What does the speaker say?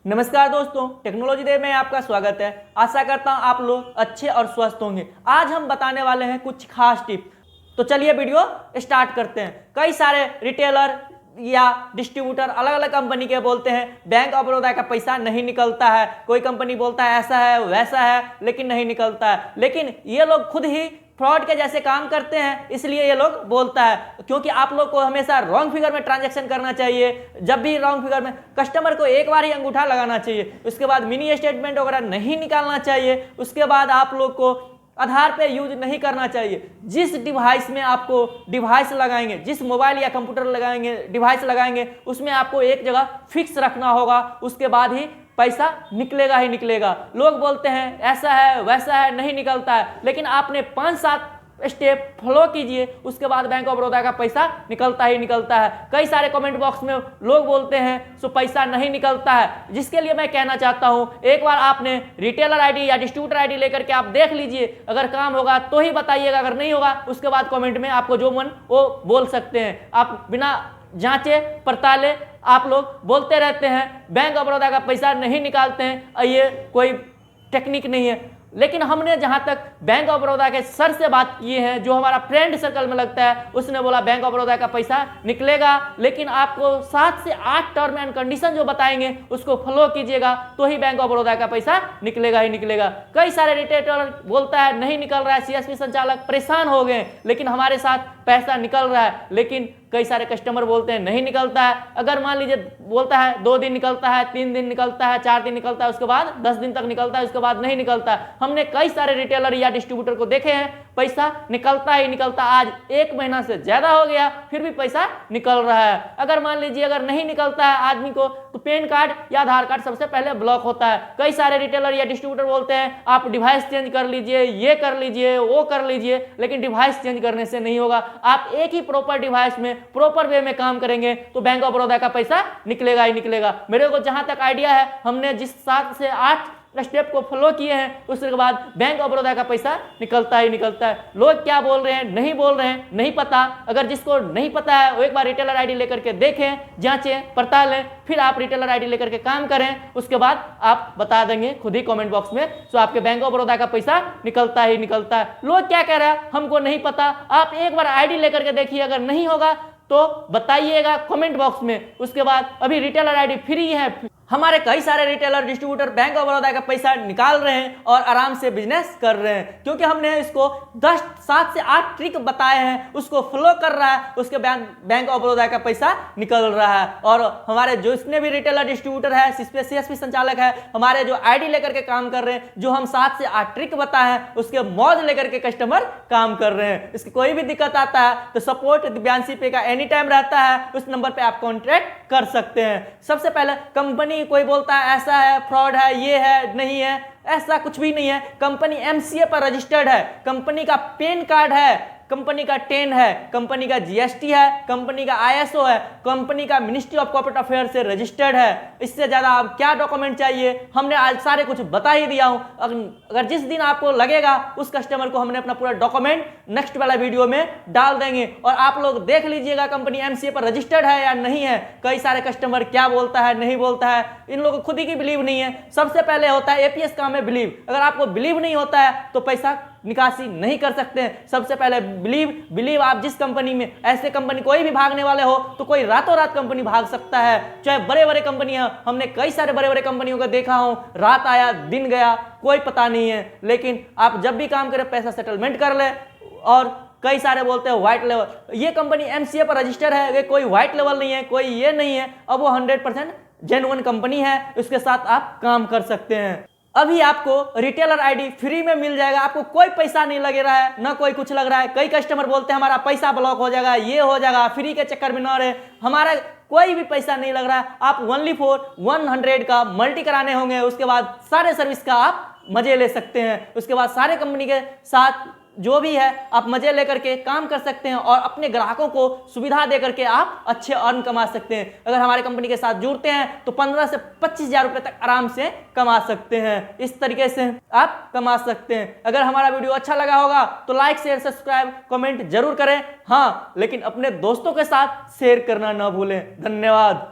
नमस्कार दोस्तों, technology day में आपका स्वागत है। आशा करता हूं आप लोग अच्छे और स्वस्थ होंगे। आज हम बताने वाले हैं कुछ खास टिप। तो चलिए वीडियो स्टार्ट करते हैं। कई सारे रिटेलर या डिस्ट्रीब्यूटर अलग अलग कंपनी के बोलते हैं बैंक ऑफ बड़ौदा का पैसा नहीं निकलता है। कोई कंपनी बोलता है ऐसा है वैसा है, लेकिन नहीं निकलता है। लेकिन ये लोग खुद ही फ्रॉड के जैसे काम करते हैं, इसलिए ये लोग बोलता है। क्योंकि आप लोग को हमेशा रॉन्ग फिगर में ट्रांजैक्शन करना चाहिए। जब भी रॉन्ग फिगर में कस्टमर को एक बार ही अंगूठा लगाना चाहिए, उसके बाद मिनी स्टेटमेंट वगैरह नहीं निकालना चाहिए। उसके बाद आप लोग को आधार पे यूज नहीं करना चाहिए। जिस डिवाइस में आपको डिवाइस लगाएंगे, जिस मोबाइल या कंप्यूटर लगाएंगे डिवाइस लगाएंगे, उसमें आपको एक जगह फिक्स रखना होगा। उसके बाद ही पैसा निकलेगा ही निकलेगा। लोग बोलते हैं ऐसा है वैसा है, नहीं निकलता है। लेकिन आपने 5-7 स्टेप फॉलो कीजिए, उसके बाद बैंक ऑफ बड़ौदा का पैसा निकलता ही निकलता है। कई सारे कमेंट बॉक्स में लोग बोलते हैं सो पैसा नहीं निकलता है, जिसके लिए मैं कहना चाहता हूं एक बार आपने रिटेलर आईडी या डिस्ट्रीब्यूटर आईडी लेकर के आप देख लीजिए। अगर काम होगा तो ही बताइएगा, अगर नहीं होगा उसके बाद कमेंट में आपको जो मन वो बोल सकते हैं। आप बिना जांचे पड़ताले आप लोग बोलते रहते हैं बैंक ऑफ बड़ौदा का पैसा नहीं निकालते हैं, ये कोई टेक्निक नहीं है। लेकिन हमने जहां तक बैंक ऑफ बड़ौदा के सर से बात किए हैं, जो हमारा फ्रेंड सर्कल में लगता है, उसने बोला बैंक ऑफ बड़ौदा का पैसा निकलेगा। लेकिन आपको 7 से 8 टर्म एंड कंडीशन जो बताएंगे उसको फॉलो कीजिएगा, तो ही बैंक ऑफ बड़ौदा का पैसा निकलेगा ही निकलेगा। कई सारे रिटेलर बोलता है नहीं निकल रहा है, सीएसपी संचालक परेशान हो गए, लेकिन हमारे साथ पैसा निकल रहा है। लेकिन कई सारे कस्टमर बोलते हैं नहीं निकलता है। अगर मान लीजिए बोलता है 2 दिन निकलता है, 3 दिन निकलता है, 4 दिन निकलता है, उसके बाद 10 दिन तक निकलता है, उसके बाद नहीं निकलता है। हमने कई सारे रिटेलर या डिस्ट्रीब्यूटर को देखे हैं पैसा निकलता ही निकलता। आज 1 महीना से ज्यादा हो गया फिर भी पैसा निकल रहा है। अगर मान लीजिए अगर नहीं निकलता है आदमी को, तो पैन कार्ड या आधार कार्ड सबसे पहले ब्लॉक होता है। कई सारे रिटेलर या डिस्ट्रीब्यूटर बोलते हैं आप डिवाइस चेंज कर लीजिए, ये कर लीजिए, वो कर लीजिए, लेकिन डिवाइस चेंज करने से नहीं होगा। आप एक ही प्रॉपर डिवाइस में प्रॉपर वे में काम करेंगे तो बैंक ऑफ बड़ौदा का पैसा निकलेगा ही निकलेगा। मेरे को जहां तक आइडिया है, हमने जिस 7 से 8 स्टेप को फॉलो किए हैं, उसके बाद बैंक ऑफ बड़ौदा का पैसा निकलता ही निकलता है। लोग क्या बोल रहे हैं नहीं बोल रहे हैं नहीं पता। अगर जिसको नहीं पता है वो एक बार रिटेलर आईडी लेकर के देखें, जांचें पड़तालें, फिर आप रिटेलर आईडी लेकर के काम करें। उसके बाद आप बता देंगे खुद ही कमेंट बॉक्स में, तो आपके बैंक ऑफ बड़ौदा का पैसा निकलता ही निकलता है। लोग क्या कह रहे हैं हमको नहीं पता, आप एक बार आईडी लेकर के देखिए, अगर नहीं होगा तो बताइएगा कमेंट बॉक्स में। उसके बाद अभी रिटेलर आईडी फ्री है। हमारे कई सारे retailer distributor bank of Baroda का पैसा निकाल रहे हैं और आराम से बिजनेस कर रहे हैं, क्योंकि हमने इसको 7 से 8 ट्रिक बताए हैं, उसको फॉलो कर रहा है, उसके बैंक ऑफ बड़ौदा का पैसा निकल रहा है। और हमारे जो जितने भी रिटेलर डिस्ट्रीब्यूटर है, सीएसपी संचालक है, हमारे जो आईडी लेकर के काम कर रहे हैं, जो हम 7 से 8 ट्रिक बताए हैं, उसके मौज लेकर के कस्टमर काम कर रहे हैं। इसकी कोई भी दिक्कत आता है तो सपोर्ट दिव्यांशी पे का एनी टाइम रहता है, उस नंबर पे आप कॉन्टैक्ट कर सकते हैं। सबसे पहले कंपनी कोई बोलता है ऐसा है फ्रॉड है, ये है नहीं है, ऐसा कुछ भी नहीं है। कंपनी एमसीए पर रजिस्टर्ड है, कंपनी का पैन कार्ड है, कंपनी का 10 है, कंपनी का जीएसटी है, कंपनी का आईएसओ है, कंपनी का मिनिस्ट्री ऑफ कॉर्पोरेट अफेयर से रजिस्टर्ड है। इससे ज्यादा आप क्या डॉक्यूमेंट चाहिए, हमने आज सारे कुछ बता ही दिया हूं। अगर जिस दिन आपको लगेगा उस कस्टमर को हमने अपना पूरा डॉक्यूमेंट नेक्स्ट वाला वीडियो में डाल देंगे, और आप लोग देख लीजिएगा कंपनी एमसीए पर रजिस्टर्ड है या नहीं है। कई सारे कस्टमर क्या बोलता है नहीं बोलता है, इन लोगों को खुद ही की बिलीव नहीं है। सबसे पहले होता है एपीएस काम में बिलीव। अगर आपको बिलीव नहीं होता है तो पैसा निकासी नहीं कर सकते हैं। सबसे पहले बिलीव आप जिस कंपनी में, ऐसे कंपनी कोई भी भागने वाले हो तो कोई रातों रात कंपनी भाग सकता है, चाहे बड़े बड़े कंपनियां। हमने कई सारे बड़े बड़े कंपनियों को देखा हो, रात आया दिन गया कोई पता नहीं है। लेकिन आप जब भी काम करें पैसा सेटलमेंट कर ले। और कई सारे बोलते हैं व्हाइट लेवल, ये कंपनी एमसीए पर रजिस्टर है, ये कोई व्हाइट लेवल नहीं है, कोई ये नहीं है। अब वो 100% जेन्युइन कंपनी है, उसके साथ आप काम कर सकते हैं। अभी आपको रिटेलर आईडी फ्री में मिल जाएगा, आपको कोई पैसा नहीं लग रहा है, ना कोई कुछ लग रहा है। कई कस्टमर बोलते हैं हमारा पैसा ब्लॉक हो जाएगा, ये हो जाएगा, फ्री के चक्कर में न रहे। हमारा कोई भी पैसा नहीं लग रहा है। आप ओनली फॉर 100 का मल्टी कराने होंगे, उसके बाद सारे सर्विस का आप मजे ले सकते हैं। उसके बाद सारे कंपनी के साथ जो भी है आप मजे लेकर के काम कर सकते हैं, और अपने ग्राहकों को सुविधा दे करके आप अच्छे अर्न कमा सकते हैं। अगर हमारे कंपनी के साथ जुड़ते हैं तो 15 से 25 हजार रुपए तक आराम से कमा सकते हैं। इस तरीके से आप कमा सकते हैं। अगर हमारा वीडियो अच्छा लगा होगा तो लाइक शेयर सब्सक्राइब कमेंट जरूर करें, हाँ, लेकिन अपने दोस्तों के साथ शेयर करना ना भूलें। धन्यवाद।